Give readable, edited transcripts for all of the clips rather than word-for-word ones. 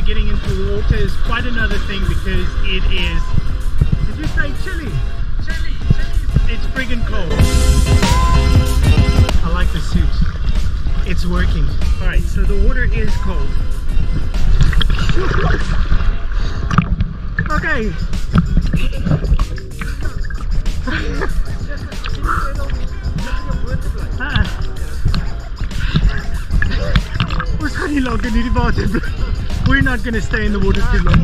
getting into the water is quite another thing because it is, did you say chilly? Chilly. It's friggin' cold. I like the suit. It's working. Alright, so the water is cold. Okay. Ons gaan nie lank in hierdie water bly. We're not going to stay in the water too long.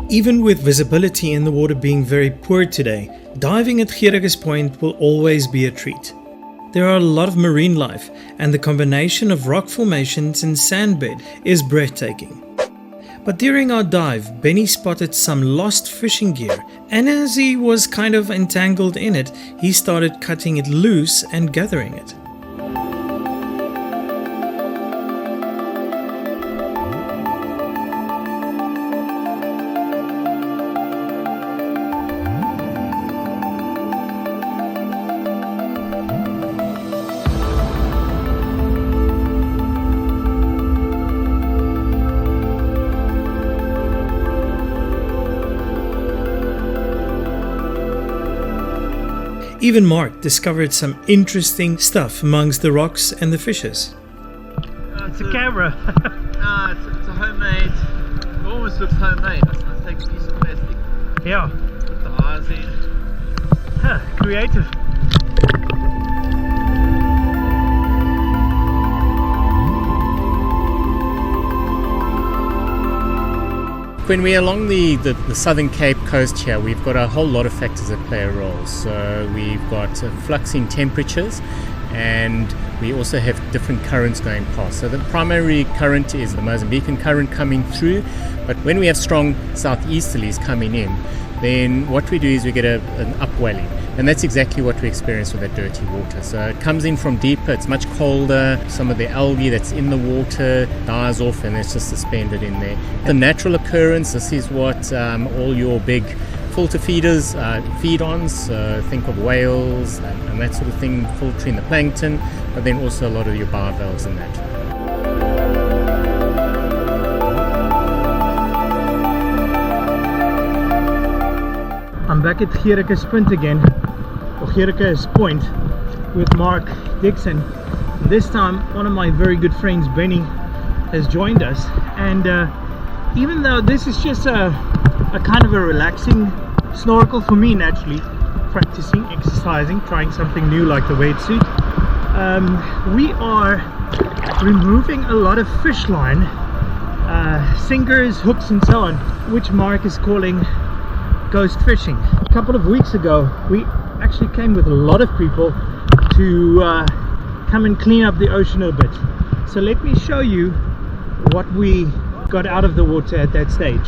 Even with visibility in the water being very poor today, diving at Gericus Point will always be a treat. There are a lot of marine life, and the combination of rock formations and sandbed is breathtaking. But during our dive, Benny spotted some lost fishing gear, and as he was kind of entangled in it, he started cutting it loose and gathering it. Even Mark discovered some interesting stuff amongst the rocks and the fishes. It's a camera. It's a homemade. It almost looks homemade. It's like a piece of plastic. Yeah. Put the eyes in. Huh, creative. When we're along the southern Cape coast here, we've got a whole lot of factors that play a role. So we've got flux in temperatures, and we also have different currents going past. So the primary current is the Mozambican current coming through, but when we have strong southeasterlies coming in, then what we do is we get an upwelling, and that's exactly what we experience with that dirty water. So it comes in from deeper, it's much colder, some of the algae that's in the water dies off and it's just suspended in there. The natural occurrence, this is what all your big filter feeders feed on, so think of whales and that sort of thing, filtering the plankton, but then also a lot of your bivalves and that. I'm back at Gericus Point again, or Gericus Point, with Mark Dixon. This time one of my very good friends, Benny, has joined us, and even though this is just a kind of a relaxing snorkel for me, naturally practicing, exercising, trying something new like the wetsuit, we are removing a lot of fish line, sinkers, hooks and so on, which Mark is calling ghost fishing. A couple of weeks ago we actually came with a lot of people to come and clean up the ocean a bit. So let me show you what we got out of the water at that stage.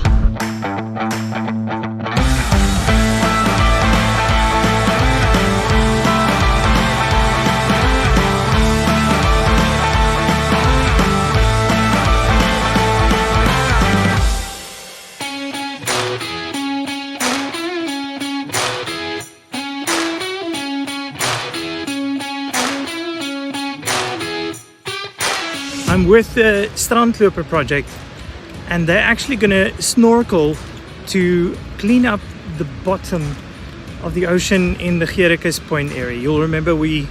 I'm with the Strandloper project, and they're actually going to snorkel to clean up the bottom of the ocean in the Gericus Point area. You'll remember we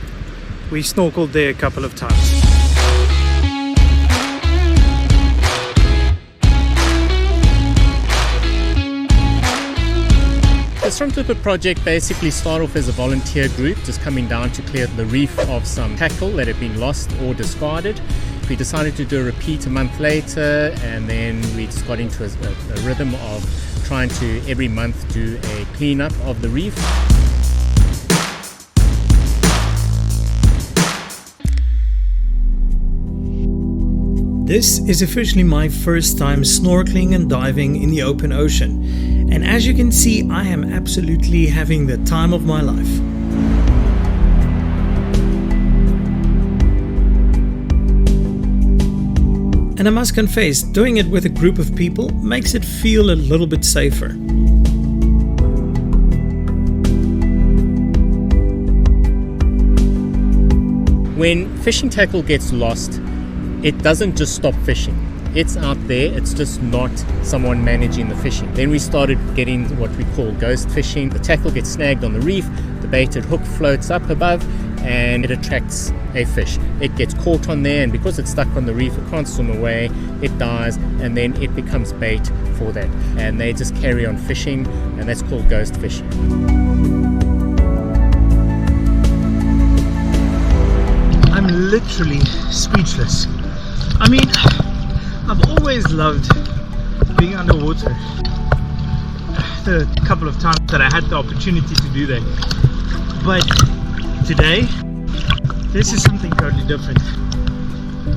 snorkeled there a couple of times. The Strandloper project basically started off as a volunteer group just coming down to clear the reef of some tackle that had been lost or discarded. We decided to do a repeat a month later, and then we just got into a rhythm of trying to every month do a cleanup of the reef. This is officially my first time snorkeling and diving in the open ocean, and as you can see, I am absolutely having the time of my life. And I must confess, doing it with a group of people makes it feel a little bit safer. when fishing tackle gets lost, it doesn't just stop fishing. It's out there, it's just not someone managing the fishing. Then we started getting what we call ghost fishing. The tackle gets snagged on the reef, the baited hook floats up above, and it attracts a fish. It gets caught on there, and because it's stuck on the reef, it can't swim away, it dies, and then it becomes bait for that. And they just carry on fishing, and that's called ghost fishing. I'm literally speechless. I mean, I've always loved being underwater. The couple of times that I had the opportunity to do that. But today, this is something totally different.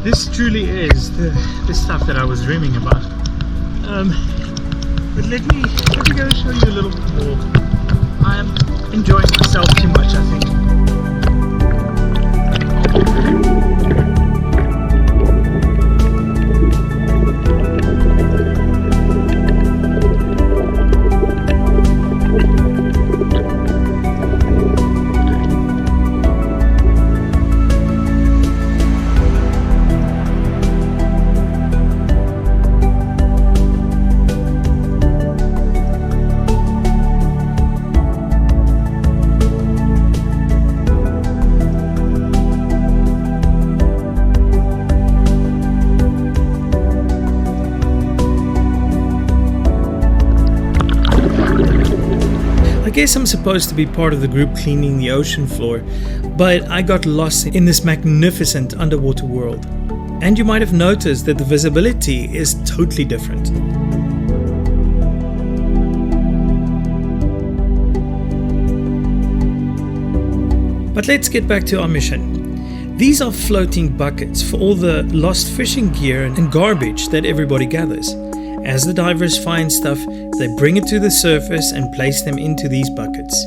This truly is the stuff that I was dreaming about. But let me go show you a little bit more. I'm enjoying myself too much, I think. I guess I'm supposed to be part of the group cleaning the ocean floor, but I got lost in this magnificent underwater world. And you might have noticed that the visibility is totally different. But let's get back to our mission. These are floating buckets for all the lost fishing gear and garbage that everybody gathers. As the divers find stuff, they bring it to the surface and place them into these buckets.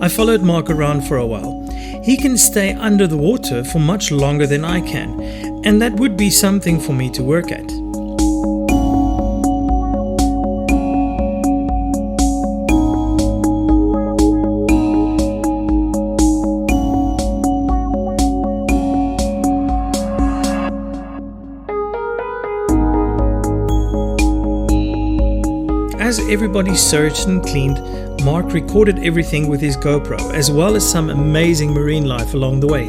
I followed Mark around for a while. He can stay under the water for much longer than I can, and that would be something for me to work at. As everybody searched and cleaned, Mark recorded everything with his GoPro, as well as some amazing marine life along the way.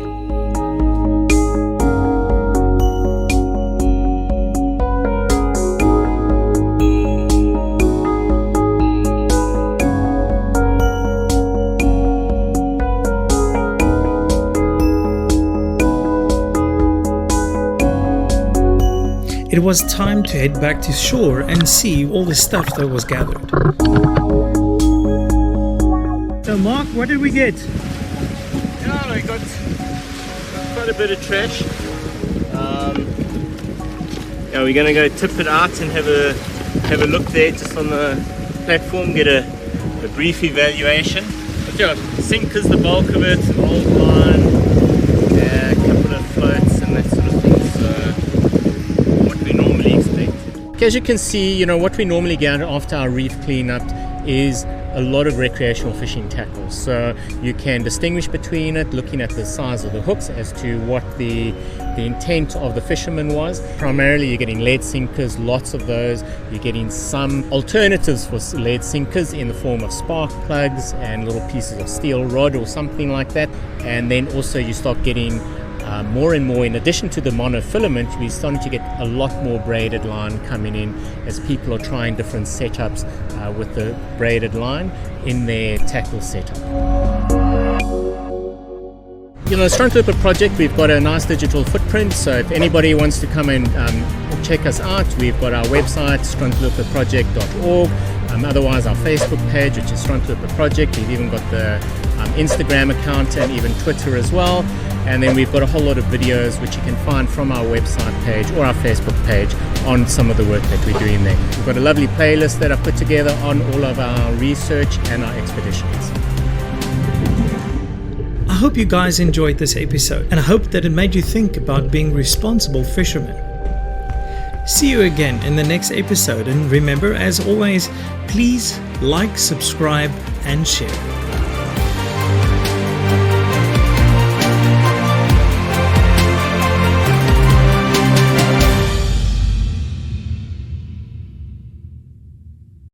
It was time to head back to shore and see all the stuff that was gathered. So Mark, what did we get? Yeah, we got quite a bit of trash. Yeah, we're gonna go tip it out and have a look there just on the platform, get a brief evaluation. But yeah, sink is the bulk of it, an old line, a couple of floats and that sort of thing. So what we normally expect. As you can see, you know, what we normally get after our reef cleanup is a lot of recreational fishing tackle. So you can distinguish between it looking at the size of the hooks as to what the intent of the fisherman was. Primarily you're getting lead sinkers, lots of those. You're getting some alternatives for lead sinkers in the form of spark plugs and little pieces of steel rod or something like that. And then also you start getting more and more, in addition to the monofilament, we're starting to get a lot more braided line coming in as people are trying different setups with the braided line in thetheir tackle setup. You know, Strong Clipper project, we've got a nice digital footprint, so if anybody wants to come and check us out, we've got our website, strongclipperproject.org. Otherwise, our Facebook page, which is Frontloop the Project. We've even got the Instagram account and even Twitter as well. And then we've got a whole lot of videos which you can find from our website page or our Facebook page on some of the work that we're doing there. We've got a lovely playlist that I put together on all of our research and our expeditions. I hope you guys enjoyed this episode, and I hope that it made you think about being responsible fishermen. See you again in the next episode, and remember, as always, please like, subscribe and share.